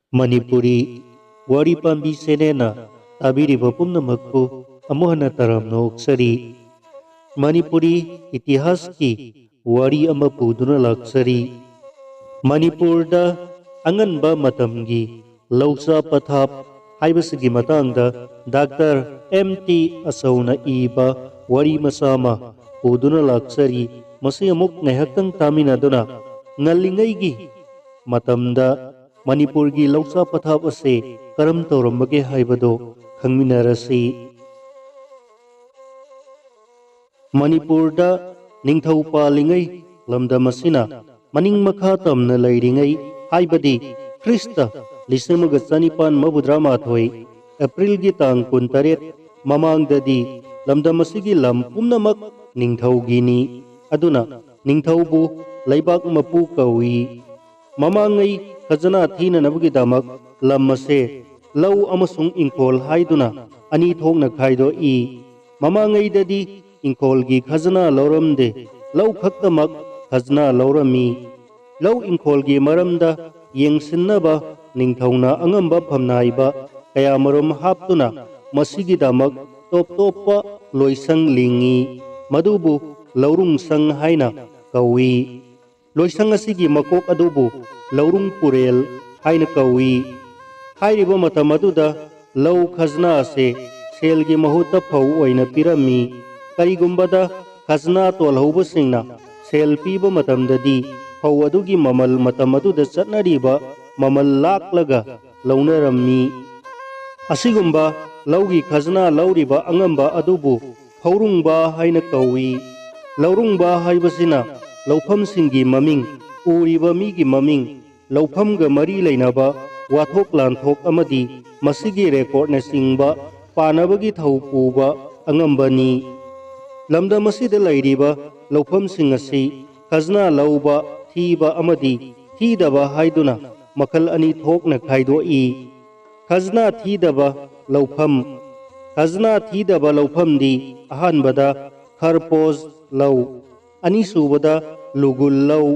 Manipuri wari pambi senena tabiriba pumnamakpu amuhana taramna oksari. Manipuri itihas ki wari ama puduna laksari. Manipurda anganba matamgi lausa pathap haibasigi matangda Dr. M.T. Asauna iba wari masama puduna laksari masi amuk ngahaktang taminaduna ngalingaigi matamda Manipurgi lausa pathap ase karam tawrambage haibado khangminarasi. Manipurda ningthau palingai lamdam asina maning makha tamna lairingai haibadi Krista lisamaga chanipan mabudra mathoi April gi tang 18 mamangdadi lamdam asigi lam pumnamak ningthaugi ni aduna ningthaubu laibak mapu kawi mamangai khazana thina nabagi damak lam ase lau amasung ingkol haiduna ani thokna khaido i mamangai dadi ingkol gi khazana lauramde lau khaktamak khazana laurami lau ingkol gi maramda yengsinnaba ningthauna angamba phamnaiba kaya marom haptuna masigi damak top toppa loisang lingi madubu laurung sang haina kawi loisang asigi makok adubu laurung purel haina kawi hairiba matam aduda lau khazna ase selgi mahuta phau oina pirami karigumbada khazna tolhauba singna sel piba matamdadi phau adugi mamal matam aduda chatnariba mamal laklaga launarami asigumba laugi khazna lauriba angamba adubu phaurungba haina kawi laurungba haibasina laufam singi maming uriba migi maming laufamga mari leinaba wathok lanthok amadi masigi record na singba panabagi thau puba angambani lamda masida lairiba laufam sing asi khazna lauba thiba amadi thidaba haiduna makal ani thokna khaido i khazna thidaba laufam khazna thidaba laufam di ahanbada kharpos lau ani subada lugul lau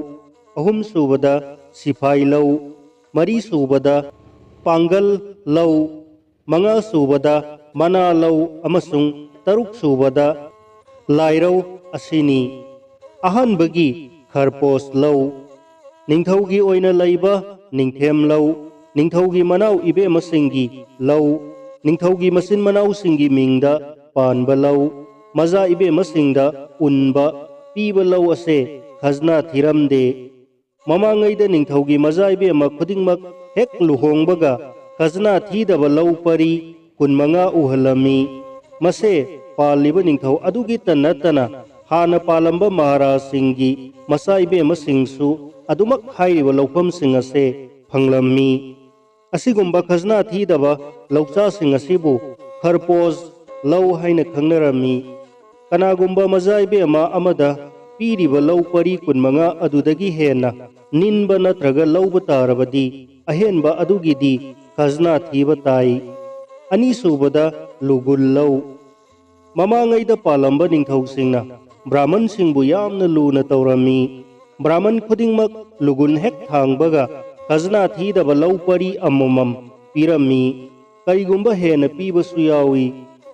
ahum subada sipai lau mari subada pangal lau manga subada mana lau amasung taruk subada lairau asini ahanbagi kharpos lau ningthaugi oina laiba ningthem lau ningthaugi manau ibe masingi lau ningthaugi masin manau singi mingda panba lau maza ibe masingda unba piba lau ase khazna thiramde mamangaida ningthaugi maza ibe ma khudingmak hek luhongbaga khazna thidaba lau pari kunmanga uhalami mase paliba ningthau adugi tanatana hana palamba maharaj singgi masa ibe masingsu adumak hairiba laufam sing ase phanglami asigumba khazna thidaba laucha sing asibu kharpos lau haina khangnarami kanagumba maza ibe ma amada piriba lau pari kunmanga adudagi hena ninba natraga lauba tarabadi ahenba adugidi khazna thiba tai ani subada lugul lau mamangaida palamba ningthau singna brahman singbu yamna luna tawrami brahman khudingmak lugun hek thangbaga khazna thidaba lau pari amomam pirami karigumba hena pibasu yawi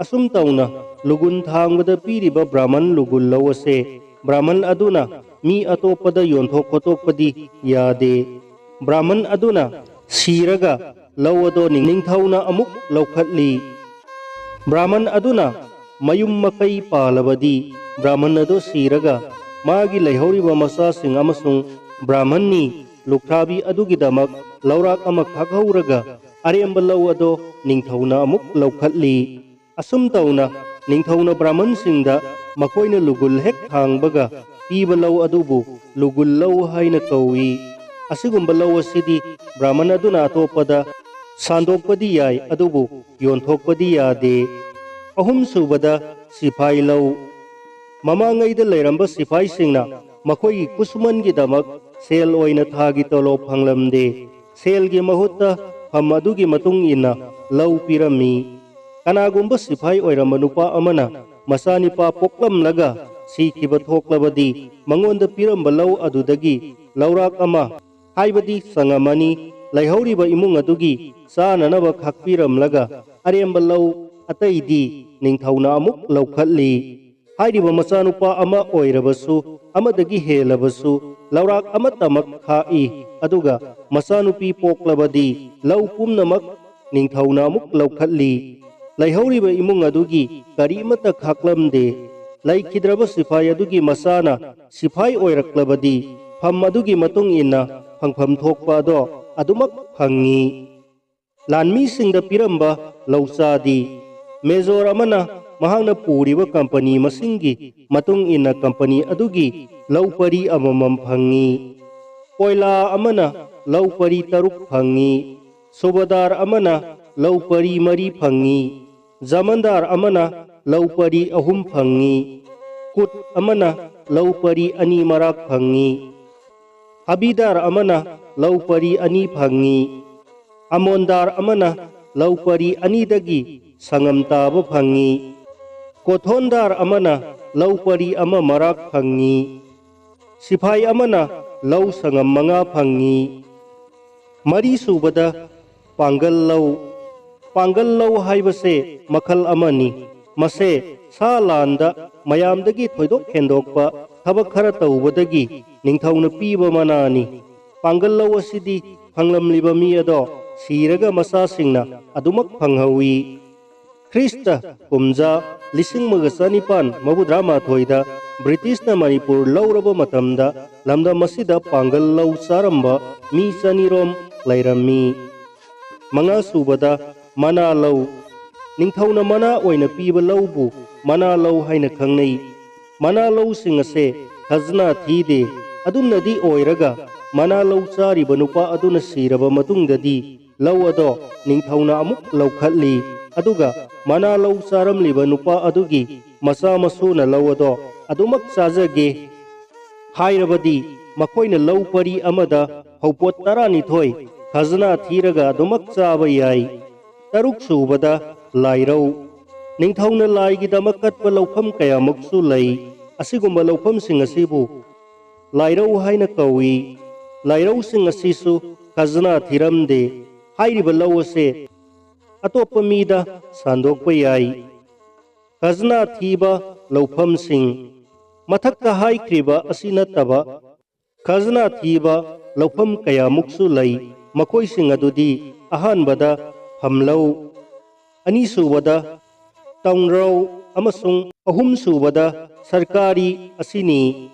asum tauna lugun thangbada piriba brahman lugul lau ase brahman aduna mi atopada yonthok khotokpadi yade brahman aduna siraga lawado ningthauna amuk laukhatli brahman aduna mayum makai palabadi brahman ado siraga magi laihoriba masa sing amasung brahmanni luktabi adugidamak laurak ama khakhauraga aremba lawado ningthauna amuk laukhatli asum tauna ningthauna brahman singda makoina lugul hek thangbaga piba lau adubu lugul lau haina kawi asigumba lau asidi brahman aduna atopada sandokpadi yai adubu yonthokpadi yade ahum subada sipai lau mamangaida lairamba sipai singna makoi kusumangi damak sel oina thagi tolo phanglamde selgi mahutta pham adugi matung ina lau pirami kanagumba sipai oiramba nupa amana masanipa poklamlaga sikiba thoklabadi mangonda piramba lau adudagi laurak ama haibadi sangamani ꯂꯩꯍꯧꯔꯤꯕ ꯏꯃꯨꯡ ꯑꯗꯨꯒꯤ ꯆꯥꯅꯅꯕ ꯈꯥꯛꯄꯤꯔꯝꯂꯒ ꯑꯔꯦꯝꯕ ꯂꯧ ꯑꯇꯩꯗꯤ ꯅꯤꯡꯊꯧꯅ ꯑꯃꯨꯛ ꯂꯧꯈꯠꯂꯤ꯫ ꯍꯥꯏꯔꯤꯕ ꯃꯆꯥꯅꯨꯄꯥ ꯑꯃ ꯑꯣꯏꯔꯕꯁꯨ ꯑꯃꯗꯒꯤ ꯍꯦꯜꯂꯕꯁꯨ ꯂꯧꯔꯥꯛ ꯑꯃꯠꯇꯃꯛ ꯈꯥꯛꯏ, ꯑꯗꯨꯒ ꯃꯆꯥꯅꯨꯄꯤ ꯄꯣꯛꯂꯕꯗꯤ ꯂꯧ ꯄꯨꯝꯅꯃꯛ ꯅꯤꯡꯊꯧꯅ ꯑꯃꯨꯛ ꯂꯧꯈꯠꯂꯤ꯫ ꯂꯩꯍꯧꯔꯤꯕ ꯏꯃꯨꯡ ꯑꯗꯨꯒꯤ ꯀꯔꯤꯃꯠꯇ ꯈꯥꯛꯂꯝꯗꯦ꯫ ꯂꯩꯈꯤꯗ꯭ꯔꯕ ꯁꯤꯐꯥꯏ ꯑꯗꯨꯒꯤ ꯃꯆꯥꯅ ꯁꯤꯐꯥꯏ ꯑꯣꯏꯔꯛꯂꯕꯗꯤ ꯐꯝ ꯑꯗꯨꯒꯤ ꯃꯇꯨꯡ ꯏꯟꯅ ꯐꯪꯐꯝ ꯊꯣꯛꯄ ꯑꯗꯣ ꯑꯗꯨꯃꯛ ꯐꯪꯏ꯫ ꯂꯥꯟꯃꯤꯁꯤꯡꯗ ꯄꯤꯔꯝꯕ ꯂꯧꯆꯥꯗꯤ ꯃꯦꯖꯣꯔ ꯑꯃꯅ ꯃꯍꯥꯛꯅ ꯄꯨꯔꯤꯕ ꯀꯝꯄꯅꯤ ꯃꯁꯤꯡꯒꯤ ꯃꯇꯨꯡ ꯏꯟꯅ ꯀꯝꯄꯅꯤ ꯑꯗꯨꯒꯤ ꯂꯧ ꯄꯔꯤ ꯑꯃꯃꯝ ꯐꯪꯏ꯫ ꯀꯣꯏꯂꯥ ꯑꯃꯅ ꯂꯧ ꯄꯔꯤ 6 ꯐꯪꯏ꯫ ꯁꯨꯕꯗꯥꯔ ꯑꯃꯅ ꯂꯧ ꯄꯔꯤ 4 ꯐꯪꯏ꯫ ꯖꯃꯟꯗꯥꯔ ꯑꯃꯅ ꯂꯧ ꯄꯔꯤ 3 ꯐꯪꯏ꯫ ꯀꯨꯠ ꯑꯃꯅ ꯂꯧ ꯄꯔꯤ 2 ꯃꯔꯥꯛ ꯐꯪꯏ꯫ ꯍꯕꯤꯗꯥꯔ ꯑꯃꯅ ꯂꯧ ꯄꯔꯤ 2 ꯐꯪꯏ꯫ ꯑꯃꯣꯟꯗꯥꯔ ꯑꯃꯅ ꯂꯧ ꯄꯔꯤ 2ꯗꯒꯤ ꯁꯪꯉꯝ ꯇꯥꯕ ꯐꯪꯏ꯫ ꯀꯣꯊꯣꯟꯗꯥꯔ ꯑꯃꯅ ꯂꯧ ꯄꯔꯤ 1 ꯃꯔꯥꯛ ꯐꯪꯏ꯫ ꯁꯤꯐꯥꯏ ꯑꯃꯅ ꯂꯧ ꯁꯪꯉꯝ 5 ꯐꯪꯏ꯫ ꯃꯔꯤ ꯁꯨꯕꯗ ꯄꯥꯡꯒꯜ ꯂꯧ꯫ ꯄꯥꯡꯒꯜ ꯂꯧ ꯍꯥꯏꯕꯁꯦ ꯃꯈꯜ ꯑꯃꯅꯤ꯫ ꯃꯁꯦ ꯁꯥ ꯂꯥꯟꯗ ꯃꯌꯥꯝꯗꯒꯤ ꯊꯣꯏꯗꯣꯛ ꯍꯦꯟꯗꯣꯛꯄ ꯊꯕꯛ ꯈꯔ ꯇꯧꯕꯗꯒꯤ ꯅꯤꯡꯊꯧꯅ ꯄꯤꯕ ꯃꯅꯥꯅꯤ꯫ ꯄꯥꯡꯒꯜ ꯂꯧ ꯑꯁꯤꯗꯤ ꯐꯪꯂꯝꯂꯤꯕ ꯃꯤ ꯑꯗꯣ ꯁꯤꯔꯒ ꯃꯆꯥꯁꯤꯡꯅ ꯑꯗꯨꯃꯛ ꯐꯪꯍꯧꯏ꯫ ꯈ꯭ꯔꯤꯁꯇ ꯀꯨꯝꯖꯥ 1932ꯗ ꯕ꯭ꯔꯤꯇꯤꯁꯅ ꯃꯅꯤꯄꯨꯔ ꯂꯧꯔꯕ ꯃꯇꯝꯗ ꯂꯝꯗꯝ ꯑꯁꯤꯗ ꯄꯥꯡꯒꯜ ꯂꯧ ꯆꯥꯔꯝꯕ ꯃꯤ 200ꯔꯣꯝ ꯂꯩꯔꯝꯃꯤ꯫ ꯃꯉꯥ ꯁꯨꯕꯗ ꯃꯅꯥ ꯂꯧ꯫ ꯅꯤꯡꯊꯧꯅ ꯃꯅꯥ ꯑꯣꯏꯅ ꯄꯤꯕ ꯂꯧꯕꯨ ꯃꯅꯥ ꯂꯧ ꯍꯥꯏꯅ ꯈꯪꯅꯩ꯫ ꯃꯅꯥ ꯂꯧꯁꯤꯡ ꯑꯁꯦ ꯈꯖꯅꯥ ꯊꯤꯗꯦ꯫ ꯑꯗꯨꯝꯅꯗꯤ ꯑꯣꯏꯔꯒ ꯃꯅꯥ ꯂꯧ ꯆꯥꯔꯤꯕ ꯅꯨꯄꯥ ꯑꯗꯨꯅ ꯁꯤꯔꯕ ꯃꯇꯨꯡꯗꯗꯤ ꯂꯧ ꯑꯗꯣ ꯅꯤꯡꯊꯧꯅ ꯑꯃꯨꯛ ꯂꯧꯈꯠꯂꯤ, ꯑꯗꯨꯒ ꯃꯅꯥ ꯂꯧ ꯆꯥꯔꯝꯂꯤꯕ ꯅꯨꯄꯥ ꯑꯗꯨꯒꯤ ꯃꯆꯥ ꯃꯁꯨꯅ ꯂꯧ ꯑꯗꯣ ꯑꯗꯨꯃꯛ ꯆꯥꯖꯒꯦ ꯍꯥꯏꯔꯕꯗꯤ ꯃꯈꯣꯏꯅ ꯂꯧ ꯄꯔꯤ ꯑꯃꯗ ꯐꯧꯄꯣꯠ 12 ꯈꯖꯅꯥ ꯊꯤꯔꯒ ꯑꯗꯨꯃꯛ ꯆꯥꯕ ꯌꯥꯏ꯫ 6 ꯁꯨꯕꯗ ꯂꯥꯏꯔꯧ꯫ ꯅꯤꯡꯊꯧꯅ ꯂꯥꯏꯒꯤꯗꯃꯛ ꯀꯠꯄ ꯂꯧꯐꯝ ꯀꯌꯥꯃꯨꯛꯁꯨ ꯂꯩ꯫ ꯑꯁꯤꯒꯨꯝꯕ ꯂꯧꯐꯝꯁꯤꯡ ꯑꯁꯤꯕꯨ ꯂꯥꯏꯔꯧ ꯍꯥꯏꯅ ꯀꯧꯏ꯫ ꯂꯥꯏꯔꯧꯁꯤꯡ ꯑꯁꯤꯁꯨ ꯈꯖꯅꯥ ꯊꯤꯔꯝꯗꯦ꯫ ꯍꯥꯏꯔꯤꯕ ꯂꯧ ꯑꯁꯦ ꯑꯇꯣꯞꯄ ꯃꯤꯗ ꯁꯥꯟꯗꯣꯛꯄ ꯌꯥꯏ꯫ ꯈꯖꯅꯥ ꯊꯤꯕ ꯂꯧꯐꯝꯁꯤꯡ꯫ ꯃꯊꯛꯇ ꯍꯥꯏꯈ꯭ꯔꯤꯕ ꯑꯁꯤ ꯅꯠꯇꯕ ꯈꯖꯅꯥ ꯊꯤꯕ ꯂꯧꯐꯝ ꯀꯌꯥꯃꯨꯛꯁꯨ ꯂꯩ꯫ ꯃꯈꯣꯏꯁꯤꯡ ꯑꯗꯨꯗꯤ ꯑꯍꯥꯟꯕꯗ ꯐꯝꯂꯧ, 2 ꯁꯨꯕꯗ ꯇꯧꯔꯧ ꯑꯃꯁꯨꯡ 3 ꯁꯨꯕꯗ ꯁꯔꯀꯥꯔꯤ ꯑꯁꯤꯅꯤ꯫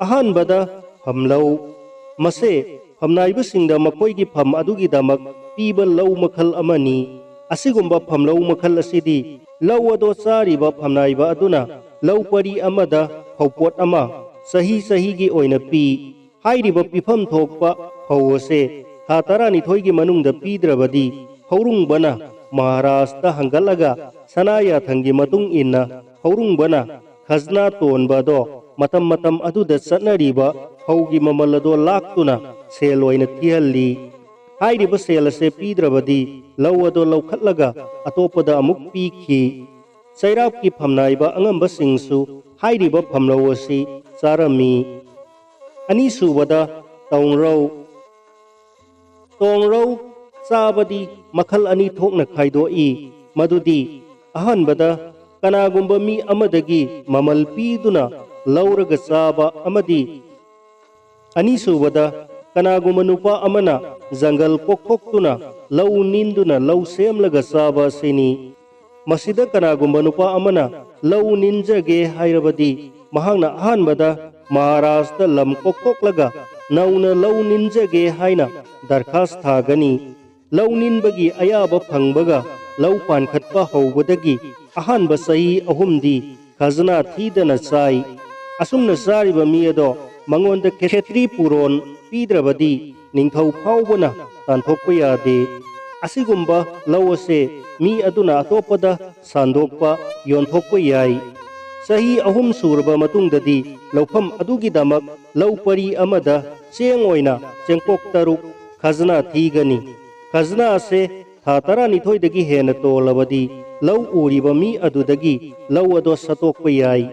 ꯑꯍꯥꯟꯕꯗ ꯐꯝꯂꯧ꯫ ꯃꯁꯦ ꯐꯝꯅꯥꯏꯕꯁꯤꯡꯗ ꯃꯈꯣꯏꯒꯤ ꯐꯝ ꯑꯗꯨꯒꯤꯗꯃꯛ ꯄꯤꯕ ꯂꯧ ꯃꯈꯜ ꯑꯃꯅꯤ꯫ ꯑꯁꯤꯒꯨꯝꯕ ꯐꯝꯂꯧ ꯃꯈꯜ ꯑꯁꯤꯗꯤ ꯂꯧ ꯑꯗꯣ ꯆꯥꯔꯤꯕ ꯐꯝꯅꯥꯏꯕ ꯑꯗꯨꯅ ꯂꯧ ꯄꯔꯤ ꯑꯃꯗ ꯐꯧꯄꯣꯠ 1 ꯆꯍꯤ ꯆꯍꯤꯒꯤ ꯑꯣꯏꯅ ꯄꯤ꯫ ꯍꯥꯏꯔꯤꯕ ꯄꯤꯐꯝ ꯊꯣꯛꯄ ꯐꯧ ꯑꯁꯦ ꯊꯥ 12ꯒꯤ ꯃꯅꯨꯡꯗ ꯄꯤꯗ꯭ꯔꯕꯗꯤ ꯍꯧꯔꯨꯡꯕꯅ ꯃꯍꯥꯔꯥꯖꯇ ꯍꯪꯒꯠꯂꯒ ꯁꯅꯥ ꯌꯥꯊꯪꯒꯤ ꯃꯇꯨꯡ ꯏꯟꯅ ꯍꯧꯔꯨꯡꯕꯅ ꯈꯖꯅꯥ ꯇꯣꯟꯕ ꯑꯗꯣ ꯃꯇꯝ ꯑꯗꯨꯗ ꯆꯠꯅꯔꯤꯕ ꯐꯧꯒꯤ ꯃꯃꯜ ꯑꯗꯣ ꯂꯥꯛꯇꯨꯅ ꯁꯦꯜ ꯑꯣꯏꯅ ꯊꯤꯍꯜꯂꯤ꯫ ꯍꯥꯏꯔꯤꯕ ꯁꯦꯜ ꯑꯁꯦ ꯄꯤꯗ꯭ꯔꯕꯗꯤ ꯂꯧ ꯑꯗꯣ ꯂꯧꯈꯠꯂꯒ ꯑꯇꯣꯞꯄꯗ ꯑꯃꯨꯛ ꯄꯤꯈꯤ꯫ ꯆꯩꯔꯥꯛꯀꯤ ꯐꯝꯅꯥꯏꯕ ꯑꯉꯝꯕꯁꯤꯡꯁꯨ ꯍꯥꯏꯔꯤꯕ ꯐꯝꯂꯧ ꯑꯁꯤ ꯆꯥꯔꯝꯃꯤ꯫ 2 ꯁꯨꯕꯗ ꯇꯣꯡꯔꯧ꯫ ꯇꯣꯡꯔꯧ ꯆꯥꯕꯗꯤ ꯃꯈꯜ 2 ꯊꯣꯛꯅ ꯈꯥꯏꯗꯣꯛꯏ, ꯃꯗꯨꯗꯤ ꯑꯍꯥꯟꯕꯗ ꯀꯅꯥꯒꯨꯝꯕ ꯃꯤ ꯑꯃꯗꯒꯤ ꯃꯃꯜ ꯄꯤꯗꯨꯅ ꯂꯧꯔꯒ ꯆꯥꯕ ꯑꯃꯗꯤ 2 ꯁꯨꯕꯗ ꯀꯅꯥꯒꯨꯝꯕ ꯅꯨꯄꯥ ꯑꯃꯅ ꯖꯪꯒꯜ ꯀꯣꯛꯊꯣꯛꯇꯨꯅ ꯂꯧ ꯅꯤꯟꯗꯨꯅ ꯂꯧ ꯁꯦꯝꯂꯒ ꯆꯥꯕ ꯑꯁꯤꯅꯤ꯫ ꯃꯁꯤꯗ ꯀꯅꯥꯒꯨꯝꯕ ꯅꯨꯄꯥ ꯑꯃꯅ ꯂꯧ ꯅꯤꯟꯖꯒꯦ ꯍꯥꯏꯔꯕꯗꯤ ꯃꯍꯥꯛꯅ ꯑꯍꯥꯟꯕꯗ ꯃꯍꯥꯔꯥꯖꯇ ꯂꯝ ꯀꯣꯛꯊꯣꯛꯂꯒ ꯅꯧꯅ ꯂꯧ ꯅꯤꯟꯖꯒꯦ ꯍꯥꯏꯅ ꯗꯔꯈꯥꯁ ꯊꯥꯒꯅꯤ꯫ ꯂꯧ ꯅꯤꯟꯕꯒꯤ ꯑꯌꯥꯕ ꯐꯪꯕꯒ ꯂꯧ ꯄꯥꯟꯈꯠꯄ ꯍꯧꯕꯗꯒꯤ ꯑꯍꯥꯟꯕ ꯆꯍꯤ 3ꯗꯤ ꯈꯖꯅꯥ ꯊꯤꯗꯅ ꯆꯥꯏ꯫ ꯑꯁꯨꯝꯅ ꯆꯥꯔꯤꯕ ꯃꯤ ꯑꯗꯣ ꯃꯉꯣꯟꯗ ꯈꯦꯇ꯭ꯔꯤ ꯄꯨꯔꯣꯟ ꯄꯤꯗ꯭ꯔꯕꯗꯤ ꯅꯤꯡꯊꯧ ꯐꯥꯎꯕꯅ ꯇꯥꯟꯊꯣꯛꯄ ꯌꯥꯗꯦ꯫ ꯑꯁꯤꯒꯨꯝꯕ ꯂꯧ ꯑꯁꯦ ꯃꯤ ꯑꯗꯨꯅ ꯑꯇꯣꯞꯄꯗ ꯁꯥꯟꯗꯣꯛꯄ, ꯌꯣꯟꯊꯣꯛꯄ ꯌꯥꯏ꯫ ꯆꯍꯤ 3 ꯁꯨꯔꯕ ꯃꯇꯨꯡꯗꯗꯤ ꯂꯧꯐꯝ ꯑꯗꯨꯒꯤꯗꯃꯛ ꯂꯧ ꯄꯔꯤ ꯑꯃꯗ ꯆꯦꯡ ꯑꯣꯏꯅ ꯆꯦꯡꯄꯣꯛ 6 ꯈꯖꯅꯥ ꯊꯤꯒꯅꯤ꯫ ꯈꯖꯅꯥ ꯑꯁꯦ ꯊꯥ 12ꯗꯒꯤ ꯍꯦꯟꯅ ꯇꯣꯜꯂꯕꯗꯤ ꯂꯧ ꯎꯔꯤꯕ ꯃꯤ ꯑꯗꯨꯗꯒꯤ ꯂꯧ ꯑꯗꯣ ꯁꯠꯇꯣꯛꯄ ꯌꯥꯏ꯫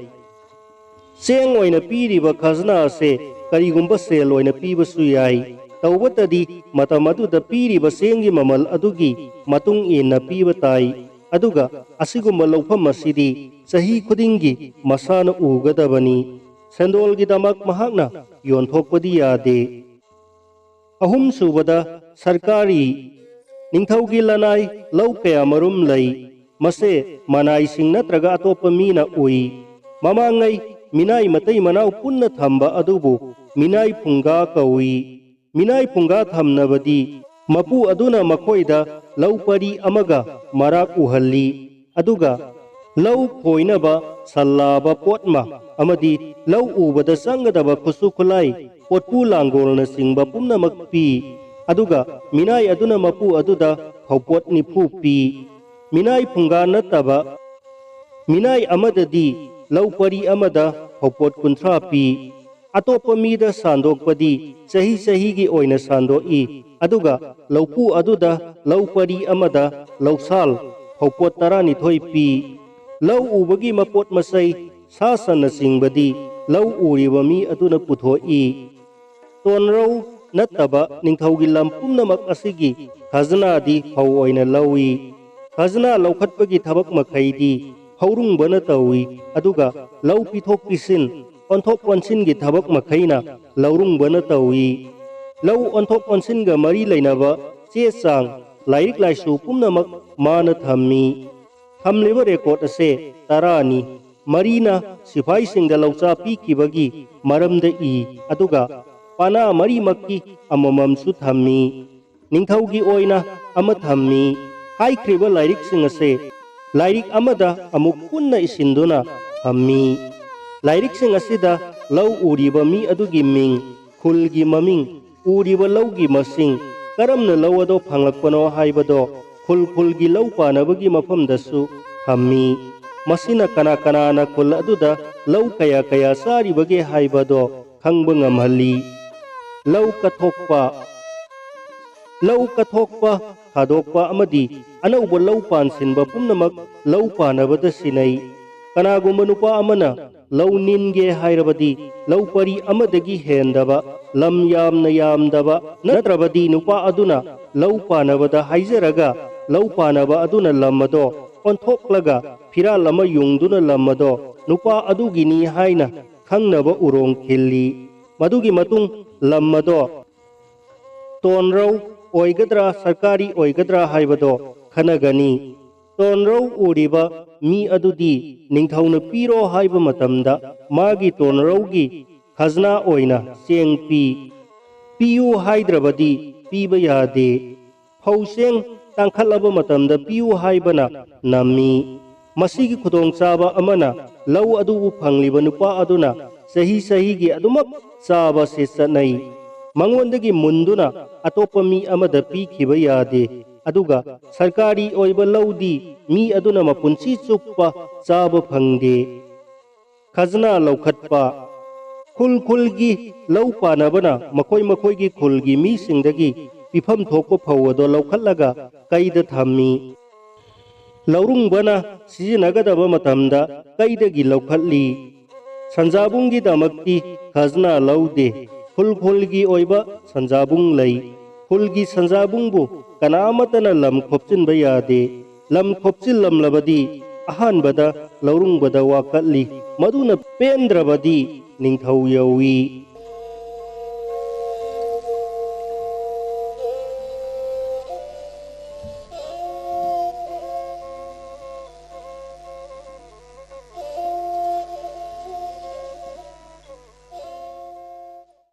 ꯆꯦꯡ ꯑꯣꯏꯅ ꯄꯤꯔꯤꯕ ꯈꯖꯅꯥ ꯑꯁꯦ ꯀꯔꯤꯒꯨꯝꯕ ꯁꯦꯜ ꯑꯣꯏꯅ ꯄꯤꯕꯁꯨ ꯌꯥꯏ꯫ तौबतदी मतम अदुदा पीरिबा सेंगी ममल अदुगी मतुंग इन्ना पीबा ताई अदुगा असिगुम्बा लौफम असिदी चही खुदिंगी मसाना उगदबनी सेंदोलगी दमक महाकना योंथोकपदी यादे अहुम सुबदा सरकारी निंथौगी लनाई लौ कया मरुम लई मसे मनाई सिंग नत्रगा अतोप मीना उई ममांगई मिनाई मतई मनाउ पुन्ना थंबा अदुबु मिनाई फुंगा कौई मिनाई फुंगा थमनबदी मपु अदुना मखोइदा लौ परी अमगा मराक उहल्ली अदुगा लौ खोइनबा सल्लाबा पोटमा अमदी लौ उबदा संगदबा खुसु खुलाई पोटपु लांगोलना सिंगबा पुम्नमक पी अदुगा मिनाई अदुना मपु अदुदा फौपोट निफु पी मिनाई फुंगा नतबा मिनाई अमददी लौ परी अमदा फौपोट कुंथ्रा पी अतोप मीदा सांदोकपदी सही सही की ओइना सांदोई अदुगा लौपु अदुदा लौ परी अमदा लौसाल फौपोट 12 पी लौ उबगी मपोट मसई सासन सिंगबदी लौ उरिबा मी अदुना पुथोई तोनरौ नतबा निंथौगी लम पुम्नमक असिगी खजनादी फौ ओइना लौई खजना लौखटपगी थबक मखैदी हौरुंबना तौई अदुगा लौ पिथोक पिसिन ओंथोक ओंसिनगी थबक मखैना लौरुंबना तौई लौ ओंथोक ओंसिनगा मरी लैनबा चे चांग लाइरिक लाइसु पुम्नमक माना थम्मी थमलिबा रेकॉर्ड असे 10 मरीना सिपाही सिंगा लौचा पीकिबगी मरमदा ई अदुगा पाना मरी मक्की अमममसु थम्मी निंथौगी ओइना अमा थम्मी हाइख्रिबा लाइरिक सिंग असे लाइरिक अमदा अमुक पुन्ना इसिंदुना थम्मी लाइरिक सिंग असिदा लौ उरिबा मी अदुगी मिंग खुलगी ममिंग उरिबा लौगी मसिंग करमना लौ अदो फंगलकपनो हाइबदो खुल खुलगी लौ पानबगी मफमदसु थम्मी मसिना कना कनाना खुल अदुदा लौ कया कया सारिबगे हाइबदो खंगबा ngamhalli लौ कथोकपा थादोकपा अमदी अनौबा लौ पानसिनबा पुम्नमक लौ पानबदा सिनै कनागुम्बा नुपा अमना लौ निनगे हाइरबदी लौ परी अमदगी हेंदबा लम यामना यामदबा नत्रबदी नुपा अदुना लौ पानबदा हाइजरगा लौ पानबा अदुना लम्मदो ओंथोकलगा फिराल अमा युंगदुना लम्मदो नुपा अदुगिनी हाइना खंगनबा उरोंग खिल्ली मदुगी मतुंग लम्मदो तोनरौ ओइगद्रा सरकारी ओइगद्रा हाइबदो खनगनी तोनरौ उरिबा मी अदुदी निंथौना पीरो हाइबा मतमदा मागी तोनरौगी खजना ओइना सेंग पीयु हाइद्रबदी पीबा यादे फौसेंग तांखलबा मतमदा पीयु हाइबना नमी मसीगी खुदोंचाबा अमना लौ अदु फंगलिबा नुपा अदुना सही सही गी अदुमक चाबा से चनई मंगोंदगी मुंदुना अतोप मी अमदा पीखिबा यादे अदुगा सरकारी ओइबा लौदी मी अदुना मपुंसी चुप्पा चाबा फंगदे खजना लौखटपा खुल खुलगी लौ पानबना मखोय मखोयगी खुलगी मी सिंगदगी पिफम थोको फौदो लौखटलगा कैदा थम्मी लौरुंगबना सिजिनगदबा मतमदा कैदगी लौखटली संजाबुंगी दमक्ति खजना लौदे खुल खुलगी ओइबा संजाबुंग लई खुलगी संजाबुंगबु कनामतना लम खोपचिनबा यादे लम खोपचिन लमलबदी अहानबदा लौरुंगबदा वाकटली मदुना पेंद्रबदी निंथौ यौई।